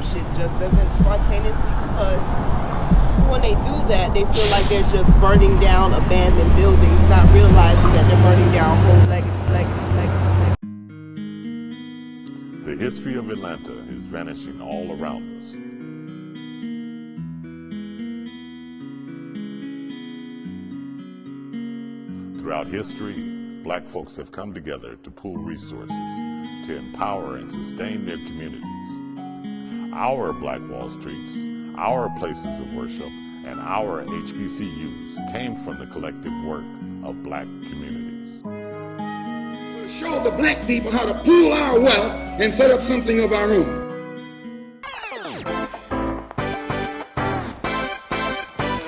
shit just doesn't spontaneously combust. When they do that, they feel like they're just burning down abandoned buildings, not realizing that they're burning down whole legacy. The history of Atlanta is vanishing all around us. Throughout history, black folks have come together to pool resources, to empower and sustain their communities. Our Black Wall Streets, our places of worship, and our HBCUs came from the collective work of black communities. Show the black people how to pool our wealth and set up something of our own.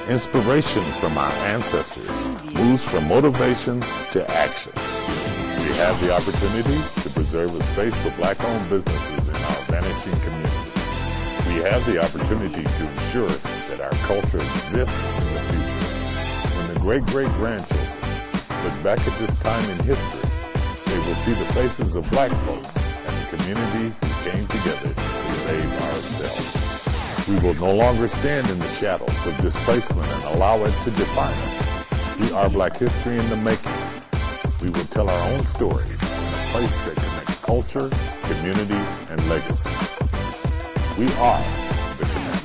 Inspiration from our ancestors moves from motivation to action. We have the opportunity to preserve a space for black-owned businesses in our vanishing communities. We have the opportunity to ensure that our culture exists in the future. When the great-great-grandchildren look back at this time in history, they will see the faces of black folks and the community who came together to save ourselves. We will no longer stand in the shadows of displacement and allow it to define us. We are Black history in the making. We will tell our own stories in a place that connects culture, community, and legacy. We are the Connect.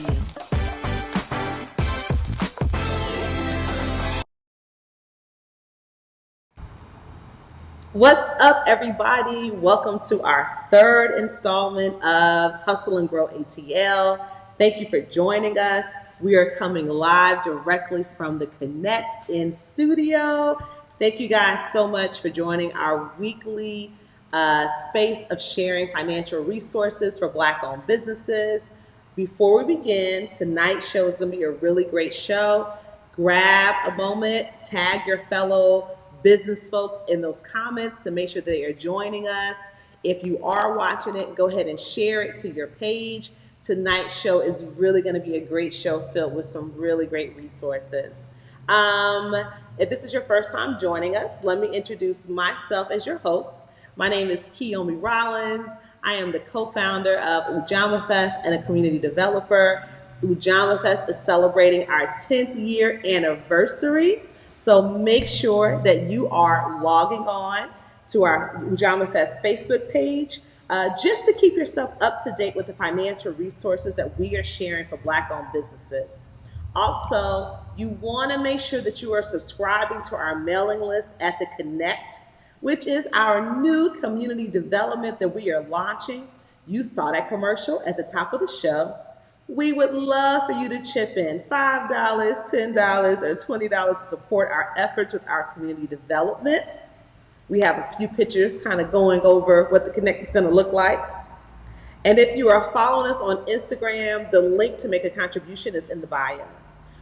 What's up, everybody? Welcome to our third installment of Hustle and Grow ATL. Thank you for joining us. We are coming live directly from the Connect in studio. Thank you guys so much for joining our weekly space of sharing financial resources for Black-owned businesses. Before we begin, tonight's show is going to be a really great show. Grab a moment, tag your fellow business folks in those comments to make sure that you're joining us. If you are watching it, go ahead and share it to your page. Tonight's show is really going to be a great show filled with some really great resources. If this is your first time joining us, let me introduce myself as your host. My name is Kiyomi Rollins. I am the co-founder of Ujamaa Fest and a community developer. Ujamaa Fest is celebrating our 10th year anniversary. So make sure that you are logging on to our Ujamaa Fest Facebook page just to keep yourself up to date with the financial resources that we are sharing for Black-owned businesses. Also, you want to make sure that you are subscribing to our mailing list at the Connect, which is our new community development that we are launching. You saw that commercial at the top of the show. We would love for you to chip in $5, $10, or $20 to support our efforts with our community development. We have a few pictures kind of going over what the Connect is going to look like. And if you are following us on Instagram, the link to make a contribution is in the bio.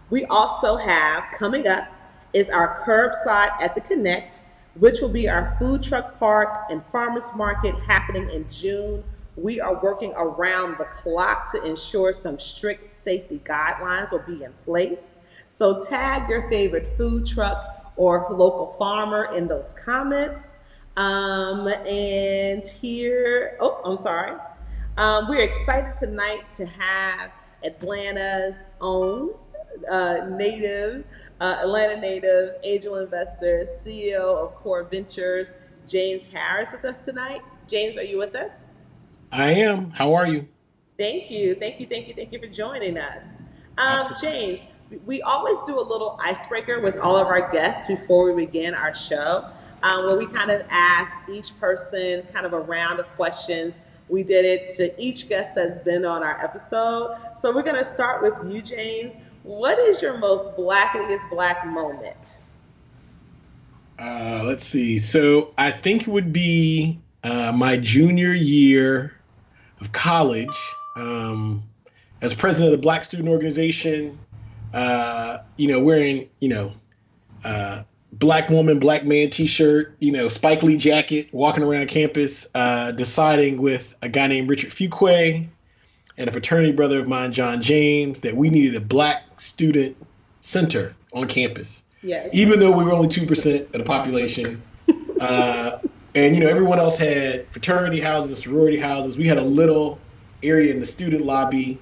We also have, coming up, is our curbside at the Connect, which will be our food truck park and farmers market happening in June. We are working around the clock to ensure some strict safety guidelines will be in place. So tag your favorite food truck or local farmer in those comments. And here, we're excited tonight to have Atlanta's own Atlanta native angel investor, CEO of Core Ventures, James Harris, with us tonight. James, are you with us? I am. How are you? Thank you for joining us. James, we always do a little icebreaker with all of our guests before we begin our show, where we kind of ask each person kind of a round of questions. We did it to each guest that's been on our episode. So we're going to start with you, James. What is your most blackest black moment? Let's see. So I think it would be my junior year of college. As president of the Black Student Organization, wearing, black woman, black man t-shirt, Spike Lee jacket, walking around campus, deciding with a guy named Richard Fuqua and a fraternity brother of mine, John James, that we needed a black student center on campus. Yes. Even though we were only 2% of the population. And, everyone else had fraternity houses, sorority houses. We had a little area in the student lobby.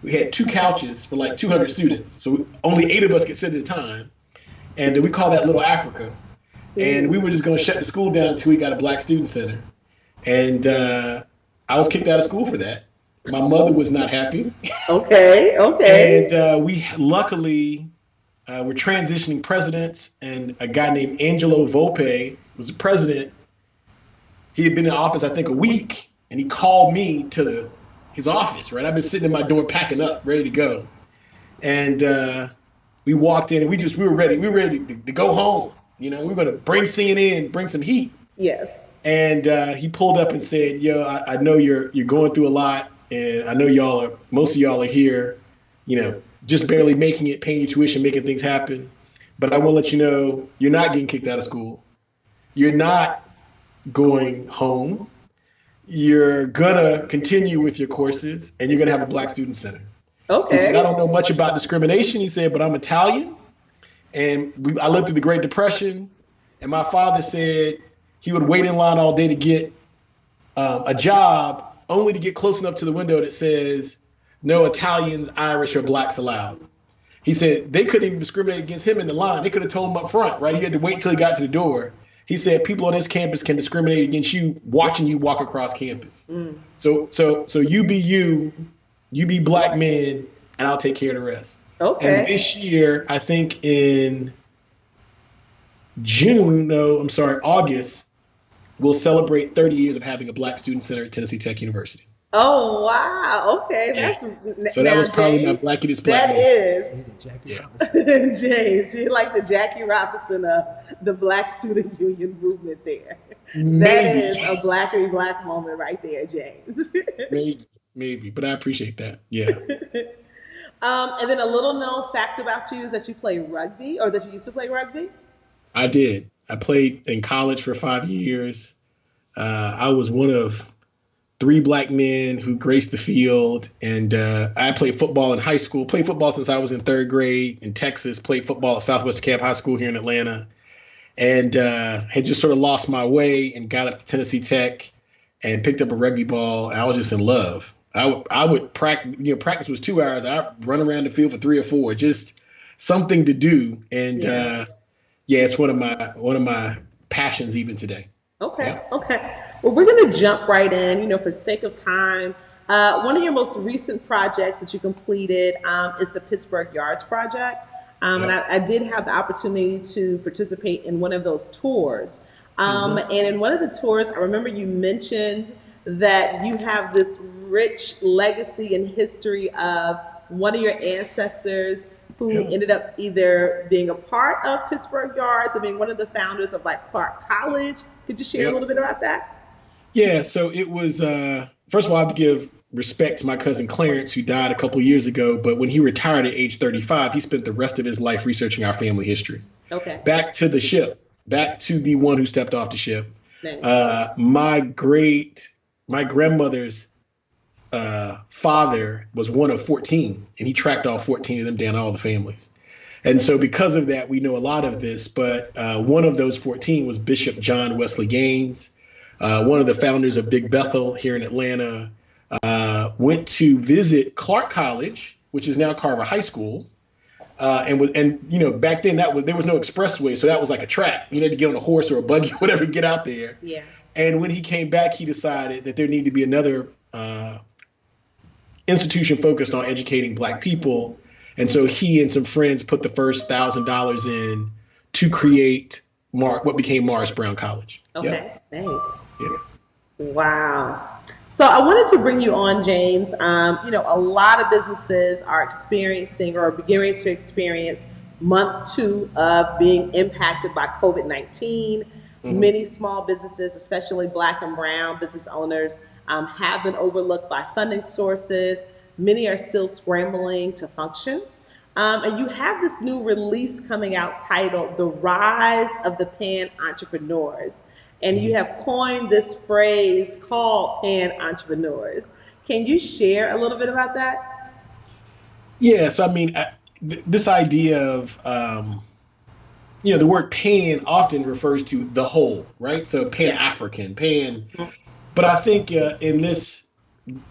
We had 2 couches for like 200 students, so only 8 of us could sit at a time, and we call that Little Africa. And we were just going to shut the school down until we got a Black Student Center. And I was kicked out of school for that. My mother was not happy. Okay. And we luckily were transitioning presidents, and a guy named Angelo Volpe was the president. He had been in office, I think, a week, and he called me to his office, right? I've been sitting in my dorm packing up, ready to go. And we walked in, and we were ready. We were ready to go home. We were going to bring CNN, bring some heat. Yes. And he pulled up and said, "Yo, I know you're going through a lot, and I know most of y'all are here, just barely making it, paying your tuition, making things happen. But I want to let you know you're not getting kicked out of school. You're not going home. You're gonna continue with your courses, and you're gonna have a Black Student Center." Okay. He said, "I don't know much about discrimination," he said, "but I'm Italian, and I lived through the Great Depression, and my father said he would wait in line all day to get a job, only to get close enough to the window that says no Italians, Irish, or Blacks allowed." He said they couldn't even discriminate against him in the line. They could have told him up front, right? He had to wait till he got to the door. He said people on this campus can discriminate against you watching you walk across campus. So you be Black men, and I'll take care of the rest. Okay. And this year, I think in August, we'll celebrate 30 years of having a Black Student Center at Tennessee Tech University. Oh, wow. Okay. So that was probably my blackest Black man. That is. Yeah. James, you're like the Jackie Robinson of the Black Student Union movement there. Maybe. That is a Blackity Black moment right there, James. Maybe, but I appreciate that. Yeah. And then a little known fact about you is that you play rugby, or that you used to play rugby. I did. I played in college for 5 years. I was one of 3 Black men who graced the field, and I played football in high school. Played football since I was in 3rd grade in Texas. Played football at Southwest Camp High School here in Atlanta, and had just sort of lost my way and got up to Tennessee Tech and picked up a rugby ball, and I was just in love. I would practice. Practice was 2 hours. I'd run around the field for 3 or 4, just something to do. And it's one of my passions even today. Okay. Yeah. Okay. Well, we're going to jump right in, for sake of time. One of your most recent projects that you completed is the Pittsburgh Yards Project. And I did have the opportunity to participate in one of those tours. And in one of the tours, I remember you mentioned that you have this rich legacy and history of one of your ancestors who ended up either being a part of Pittsburgh Yards and being one of the founders of Clark College. Could you share a little bit about that? Yeah, so it was, first of all, I have to give respect to my cousin Clarence, who died a couple years ago, but when he retired at age 35, he spent the rest of his life researching our family history. Okay. Back to the ship, back to the one who stepped off the ship. Nice. My grandmother's father was one of 14, and he tracked all 14 of them down, all the families. And so because of that, we know a lot of this, but one of those 14 was Bishop John Wesley Gaines, one of the founders of Big Bethel here in Atlanta, went to visit Clark College, which is now Carver High School. And back then there was no expressway, so that was like a track. You had to get on a horse or a buggy, whatever, to get out there. Yeah. And when he came back, he decided that there needed to be another institution focused on educating Black people. And so he and some friends put the first $1,000 in to create what became Morris Brown College. Okay, nice. Yeah. Wow. So I wanted to bring you on, James. A lot of businesses are experiencing or beginning to experience month 2 of being impacted by COVID-19. Many small businesses, especially Black and Brown business owners, have been overlooked by funding sources. Many are still scrambling to function. And you have this new release coming out titled The Rise of the Pan Entrepreneurs. And you have coined this phrase called Pan Entrepreneurs. Can you share a little bit about that? Yeah, so I mean, this idea of, the word pan often refers to the whole, right? So Pan-African, Pan. But I think in this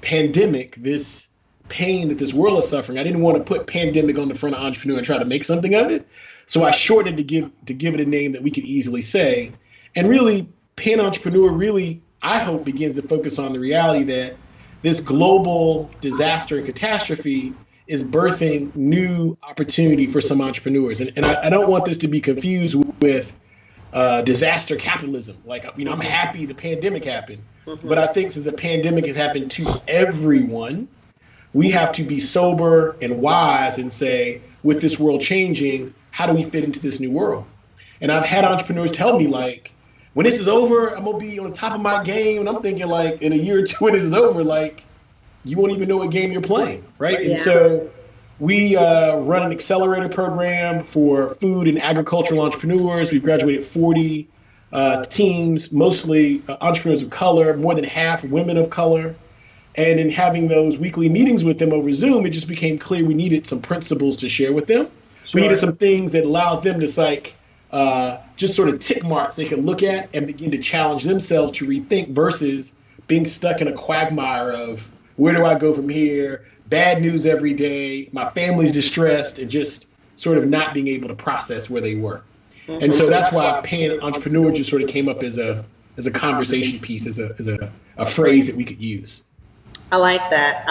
pandemic, this pain that this world is suffering, I didn't want to put pandemic on the front of entrepreneur and try to make something of it. So I shortened to give it a name that we could easily say. And really, Pan Entrepreneur really, I hope, begins to focus on the reality that this global disaster and catastrophe is birthing new opportunity for some entrepreneurs. And I don't want this to be confused with disaster capitalism. Like, I'm happy the pandemic happened, but I think since a pandemic has happened to everyone, we have to be sober and wise and say, with this world changing, how do we fit into this new world? And I've had entrepreneurs tell me, like, when this is over, I'm going to be on the top of my game. And I'm thinking, like, in a year or two when this is over, like, you won't even know what game you're playing, right? And so we run an accelerator program for food and agricultural entrepreneurs. We've graduated 40 teams, mostly entrepreneurs of color, more than half women of color. And in having those weekly meetings with them over Zoom, it just became clear we needed some principles to share with them. Sure. We needed some things that allowed them to just sort of tick marks they could look at and begin to challenge themselves to rethink versus being stuck in a quagmire of where do I go from here? Bad news every day. My family's distressed, and just sort of not being able to process where they were. Mm-hmm. And so that's why Pan Entrepreneur just sort of came up as a conversation piece, as a phrase that we could use. I like that.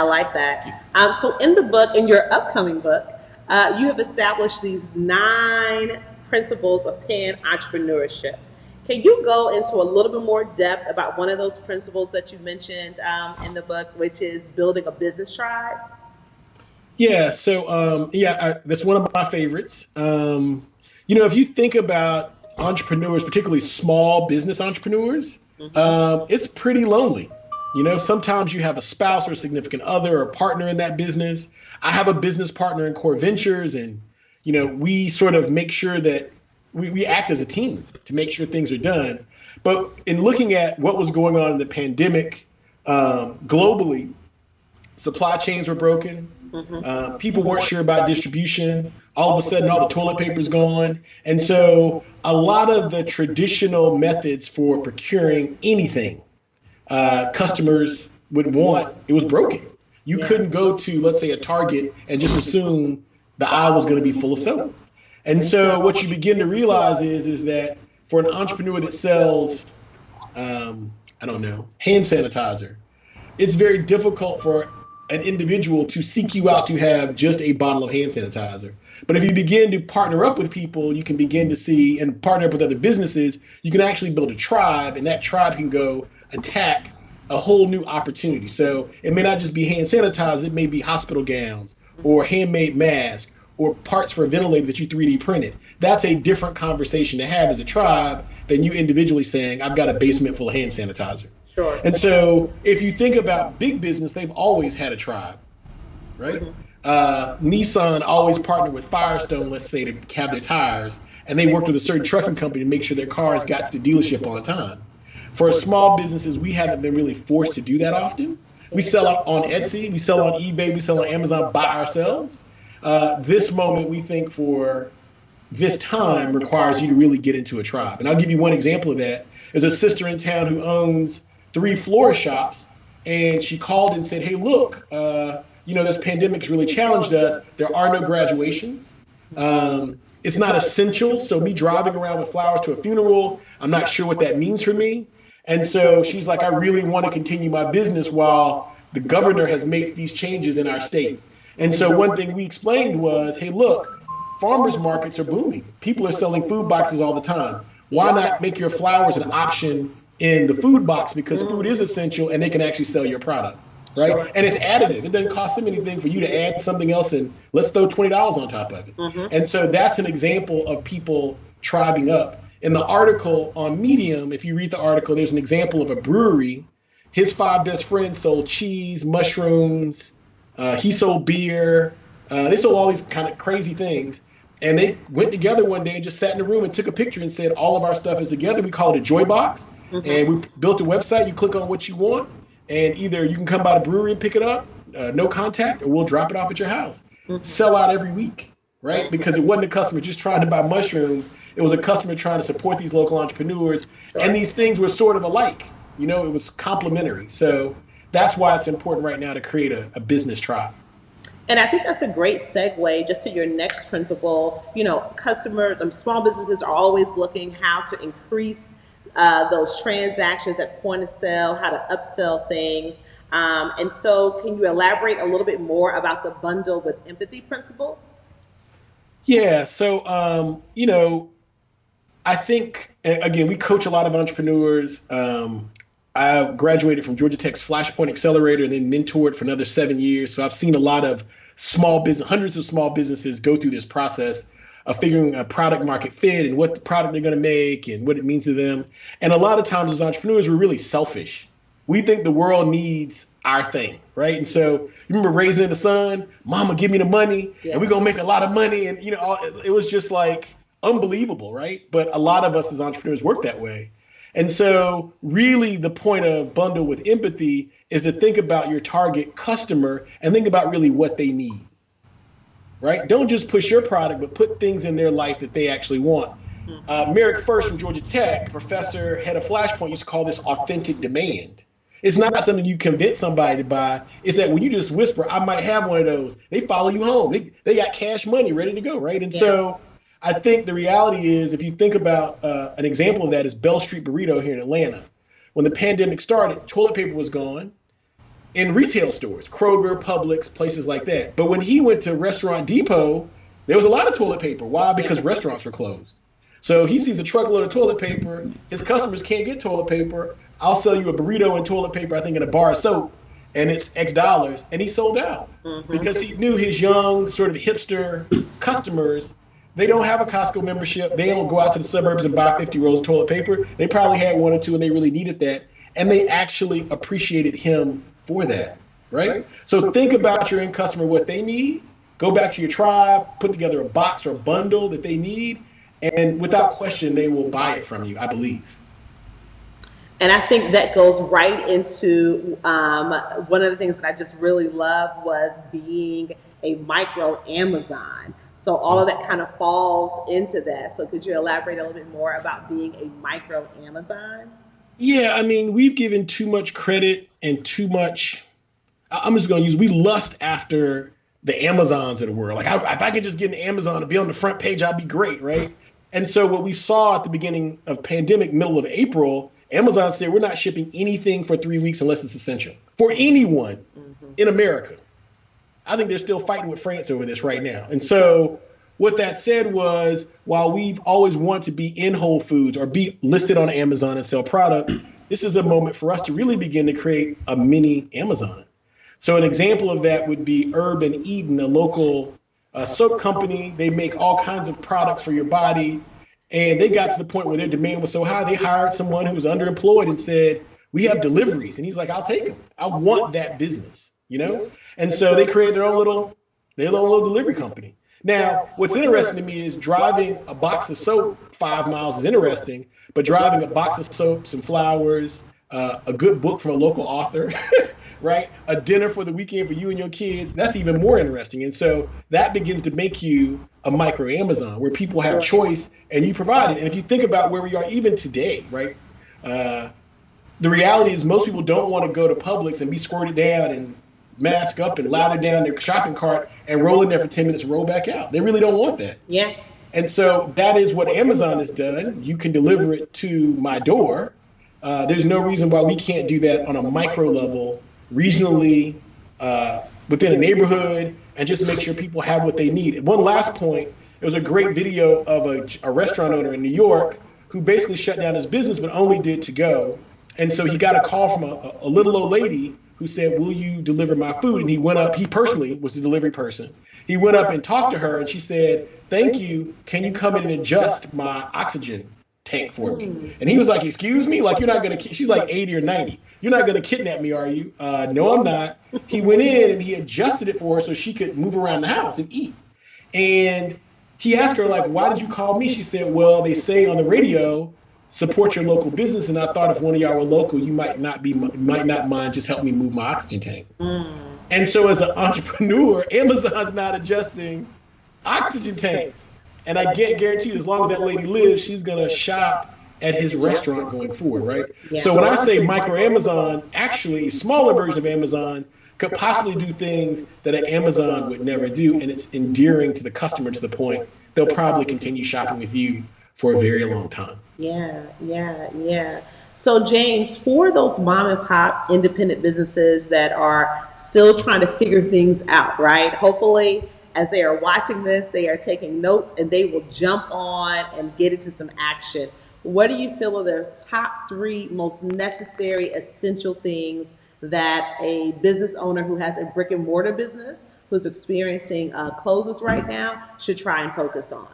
So in the book, in your upcoming book, you have established these 9 principles of Pan entrepreneurship. Can you go into a little bit more depth about one of those principles that you mentioned in the book, which is building a business tribe? Yeah. So that's one of my favorites. If you think about entrepreneurs, particularly small business entrepreneurs, it's pretty lonely. Sometimes you have a spouse or a significant other or partner in that business. I have a business partner in Core Ventures, and, we sort of make sure that we act as a team to make sure things are done. But in looking at what was going on in the pandemic globally, supply chains were broken. People weren't sure about distribution. All of a sudden, all the toilet paper is gone. And so a lot of the traditional methods for procuring anything customers would want, it was broken. You couldn't go to, let's say, a Target and just assume the aisle was going to be full of soap. And so what you begin to realize is that for an entrepreneur that sells, hand sanitizer, it's very difficult for an individual to seek you out to have just a bottle of hand sanitizer. But if you begin to partner up with people, you can begin to see, and partner up with other businesses, you can actually build a tribe, and that tribe can go attack a whole new opportunity. So it may not just be hand sanitizer, it may be hospital gowns or handmade masks or parts for a ventilator that you 3D printed. That's a different conversation to have as a tribe than you individually saying, I've got a basement full of hand sanitizer. Sure. And so if you think about big business, they've always had a tribe, right? Nissan always partnered with Firestone, let's say, to have their tires, and they worked with a certain trucking company to make sure their cars got to the dealership on time. For small businesses, we haven't been really forced to do that often. We sell on Etsy, we sell on eBay, we sell on Amazon by ourselves. This moment, we think, for this time requires you to really get into a tribe. And I'll give you one example of that. There's a sister in town who owns 3 florist shops, and she called and said, hey, look, this pandemic's really challenged us. There are no graduations. It's not essential. So me driving around with flowers to a funeral, I'm not sure what that means for me. And so she's like, I really want to continue my business while the governor has made these changes in our state. And so one thing we explained was, hey, look, farmers markets are booming. People are selling food boxes all the time. Why not make your flowers an option in the food box, because food is essential and they can actually sell your product, right? Sure. And it's additive. It doesn't cost them anything for you to add something else and let's throw $20 on top of it. And so that's an example of people tribing up. In the article on Medium, if you read the article, there's an example of a brewery. His 5 best friends sold cheese, mushrooms, he sold beer. They sold all these kind of crazy things. And they went together one day and just sat in a room and took a picture and said, all of our stuff is together. We call it a Joy Box. And we built a website. You click on what you want, and either you can come by the brewery and pick it up, no contact, or we'll drop it off at your house. Sell out every week, right? Because it wasn't a customer just trying to buy mushrooms. It was a customer trying to support these local entrepreneurs. And these things were sort of alike. It was complementary. So That's why it's important right now to create a business tribe. And I think that's a great segue just to your next principle. You know, customers, small businesses are always looking how to increase those transactions at point of sale, how to upsell things. And so, can you elaborate a little bit more about the bundle with empathy principle? Yeah. So, I think, again, we coach a lot of entrepreneurs. I graduated from Georgia Tech's Flashpoint Accelerator and then mentored for another 7 years. So I've seen a lot of hundreds of small businesses go through this process of figuring a product market fit and what the product they're going to make and what it means to them. And a lot of times as entrepreneurs, we're really selfish. We think the world needs our thing, right? And so you remember Raising in the Sun, Mama, give me the money, and we're going to make a lot of money. And, it was just like unbelievable, right? But a lot of us as entrepreneurs work that way. And so really the point of bundle with empathy is to think about your target customer and think about really what they need, right? Don't just push your product, but put things in their life that they actually want. Merrick First from Georgia Tech, professor, head of Flashpoint, used to call this authentic demand. It's not something you convince somebody to buy. It's that when you just whisper, I might have one of those, they follow you home. They got cash money ready to go, right? And so I think the reality is, if you think about an example of that is Bell Street Burrito here in Atlanta. When the pandemic started, toilet paper was gone in retail stores, Kroger, Publix, places like that. But when he went to Restaurant Depot, there was a lot of toilet paper. Why? Because restaurants were closed. So he sees a truckload of toilet paper. His customers can't get toilet paper. I'll sell you a burrito and toilet paper, I think, in a bar of soap, and it's X dollars. And he sold out because he knew his young sort of hipster customers, they don't have a Costco membership. They don't go out to the suburbs and buy 50 rolls of toilet paper. They probably had one or two and they really needed that. And they actually appreciated him for that, right? So think about your end customer, what they need. Go back to your tribe, put together a box or a bundle that they need. And without question, they will buy it from you, I believe. And I think that goes right into one of the things that I just really love was being a micro Amazon. So all of that kind of falls into that. So could you elaborate a little bit more about being a micro Amazon? Yeah, I mean, we've given too much credit and too much, I'm just going to use, we lust after the Amazons of the world. Like, if I could just get an Amazon to be on the front page, I'd be great, right? And so what we saw at the beginning of pandemic, middle of April, Amazon said, we're not shipping anything for 3 weeks unless it's essential for anyone in America. I think they're still fighting with France over this right now. And so what that said was, while we've always wanted to be in Whole Foods or be listed on Amazon and sell product, this is a moment for us to really begin to create a mini Amazon. So an example of that would be Herb and Eden, a local soap company. They make all kinds of products for your body. And they got to the point where their demand was so high, they hired someone who was underemployed and said, we have deliveries. And he's like, I'll take them. I want that business, And so they created their own little delivery company. Now, what's interesting to me is driving a box of soap 5 miles is interesting, but driving a box of soap, some flowers, a good book from a local author, right? A dinner for the weekend for you and your kids, that's even more interesting. And so that begins to make you a micro Amazon where people have choice and you provide it. And if you think about where we are even today, right? The reality is most people don't want to go to Publix and be squirted down and mask up and lather down their shopping cart and roll in there for 10 minutes and roll back out. They really don't want that. Yeah. And so that is what Amazon has done. You can deliver it to my door. There's no reason why we can't do that on a micro level, regionally, within a neighborhood, and just make sure people have what they need. One last point, there was a great video of a restaurant owner in New York who basically shut down his business but only did to go. And so he got a call from a little old lady who said, will you deliver my food? And he went up, he personally was the delivery person. He went up and talked to her and she said, thank you, can you come in and adjust my oxygen tank for me? And he was like, excuse me? Like, you're not going to, she's like 80 or 90. You're not going to kidnap me, are you? No, I'm not. He went in and he adjusted it for her so she could move around the house and eat. And he asked her, like, why did you call me? She said, well, they say on the radio, support your local business. And I thought if one of y'all were local, you might not mind just help me move my oxygen tank. And so as an entrepreneur, Amazon's not adjusting oxygen tanks. And I can't guarantee you, as long as that lady lives, she's going to shop at his restaurant going forward, right? Yeah. So when I say micro Amazon, actually a smaller version of Amazon could possibly do things that an Amazon would never do, and it's endearing to the customer to the point they'll probably continue shopping with you for a very long time. Yeah. So, James, for those mom and pop independent businesses that are still trying to figure things out, right? Hopefully, as they are watching this, they are taking notes and they will jump on and get into some action. What do you feel are the top three most necessary, essential things that a business owner who has a brick and mortar business, who's experiencing closes right now, should try and focus on?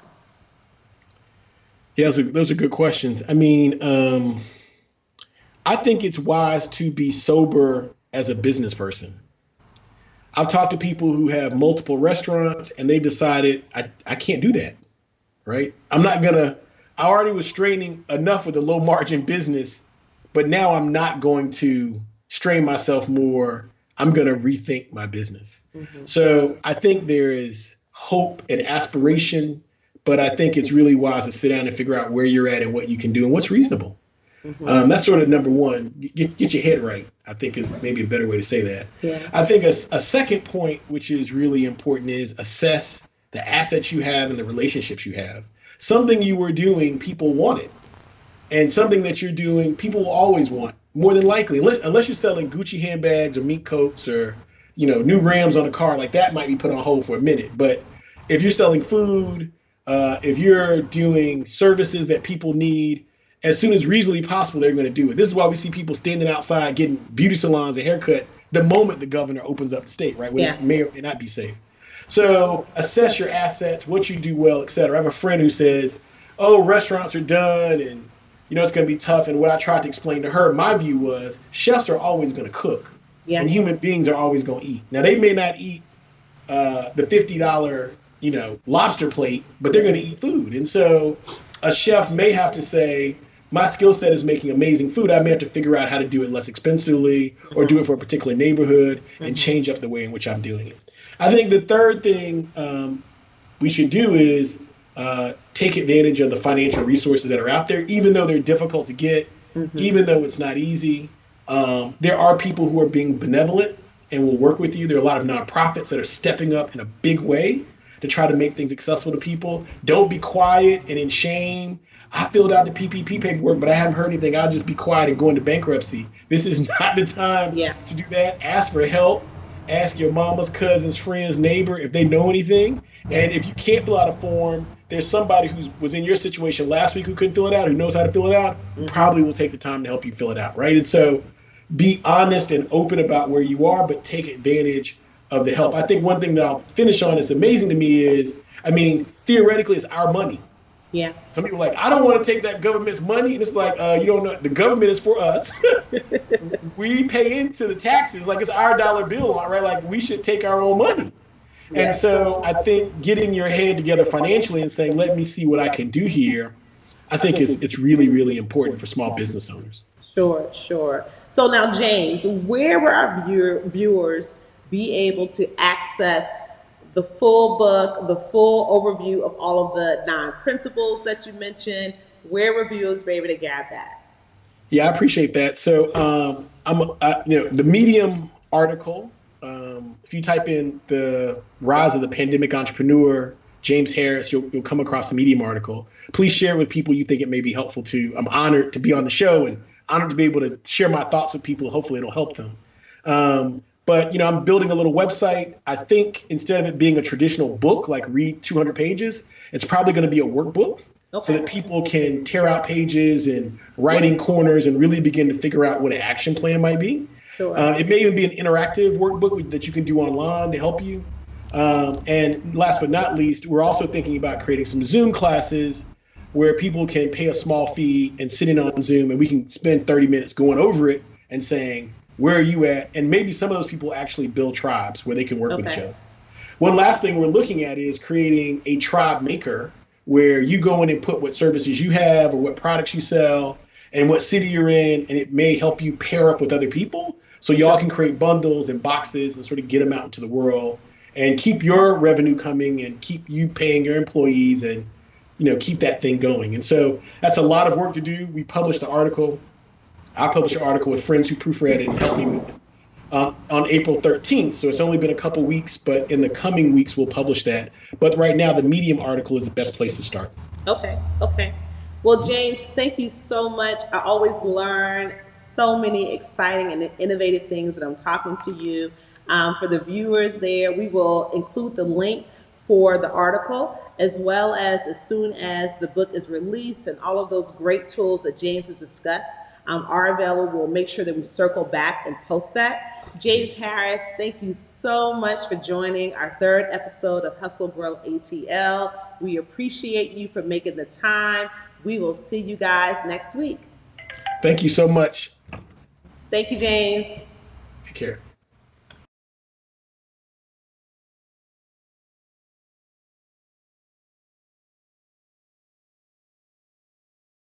Yeah, those are good questions. I mean, I think it's wise to be sober as a business person. I've talked to people who have multiple restaurants and they've decided I can't do that, right? I already was straining enough with a low margin business, but now I'm not going to strain myself more. I'm going to rethink my business. So I think there is hope and aspiration, but I think it's really wise to sit down and figure out where you're at and what you can do and what's reasonable. That's sort of number one. Get your head right, I think, is maybe a better way to say that. Yeah. I think a second point, which is really important, is assess the assets you have and the relationships you have. Something you were doing, people wanted. And something that you're doing, people will always want, more than likely. Unless you're selling Gucci handbags or mink coats or, new rims on a car, like that might be put on hold for a minute. But if you're selling food, if you're doing services that people need, as soon as reasonably possible, they're going to do it. This is why we see people standing outside getting beauty salons and haircuts the moment the governor opens up the state, right? When it may or may not be safe. So assess your assets, what you do well, et cetera. I have a friend who says, restaurants are done and, it's going to be tough. And what I tried to explain to her, my view was chefs are always going to cook and human beings are always going to eat. Now, they may not eat the $50, lobster plate, but they're going to eat food. And so a chef may have to say, my skill set is making amazing food. I may have to figure out how to do it less expensively or do it for a particular neighborhood and change up the way in which I'm doing it. I think the third thing we should do is take advantage of the financial resources that are out there, even though they're difficult to get, even though it's not easy. There are people who are being benevolent and will work with you. There are a lot of nonprofits that are stepping up in a big way to try to make things accessible to people. Don't be quiet and in shame. I filled out the PPP paperwork, but I haven't heard anything. I'll just be quiet and go into bankruptcy. This is not the time to do that. Ask for help. Ask your mama's, cousins, friends, neighbor if they know anything. And if you can't fill out a form, there's somebody who was in your situation last week who couldn't fill it out, who knows how to fill it out, probably will take the time to help you fill it out, right? And so be honest and open about where you are, but take advantage of the help. I think one thing that I'll finish on that's amazing to me is, theoretically, it's our money. Yeah. Some people are like, I don't want to take that government's money. And it's like, you don't know. The government is for us. We pay into the taxes like it's our dollar bill, right? Like we should take our own money. And so I think getting your head together financially and saying, let me see what I can do here, I think it's really, really important for small business owners. Sure. So now, James, where will our viewers be able to access the full book, the full overview of all of the 9 principles that you mentioned? Where will viewers be able to grab that? Yeah, I appreciate that. So the Medium article, if you type in the rise of the pandemic entrepreneur, James Harris, you'll come across the Medium article. Please share it with people you think it may be helpful to. I'm honored to be on the show and honored to be able to share my thoughts with people. Hopefully it'll help them. But, I'm building a little website. I think instead of it being a traditional book, like read 200 pages, it's probably going to be a workbook so that people can tear out pages and writing corners and really begin to figure out what an action plan might be. Sure. It may even be an interactive workbook that you can do online to help you. And last but not least, we're also thinking about creating some Zoom classes where people can pay a small fee and sit in on Zoom and we can spend 30 minutes going over it and saying, where are you at? And maybe some of those people actually build tribes where they can work with each other. One last thing we're looking at is creating a tribe maker where you go in and put what services you have or what products you sell and what city you're in, and it may help you pair up with other people so y'all can create bundles and boxes and sort of get them out into the world and keep your revenue coming and keep you paying your employees and keep that thing going. And so that's a lot of work to do. We published the article. I published an article with friends who proofread it and helped me with it on April 13th. So it's only been a couple weeks, but in the coming weeks, we'll publish that. But right now, the Medium article is the best place to start. Okay, okay. Well, James, thank you so much. I always learn so many exciting and innovative things when I'm talking to you. For the viewers there, we will include the link for the article, as well as soon as the book is released and all of those great tools that James has discussed are available. We'll make sure that we circle back and post that. James Harris, thank you so much for joining our third episode of Hustle Grow ATL. We appreciate you for making the time. We will see you guys next week. Thank you so much. Thank you, James. Take care.